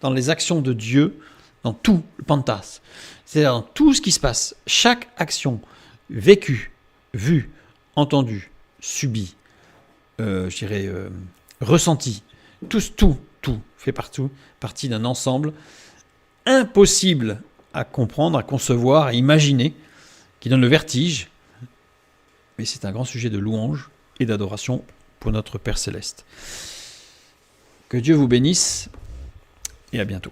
dans les actions de Dieu, dans tout le pantas. C'est-à-dire dans tout ce qui se passe. Chaque action vue, entendue, subie, ressentie, tout tout fait partie d'un ensemble impossible à comprendre, à concevoir, à imaginer, qui donne le vertige. Mais c'est un grand sujet de louange et d'adoration pour notre Père Céleste. Que Dieu vous bénisse et à bientôt.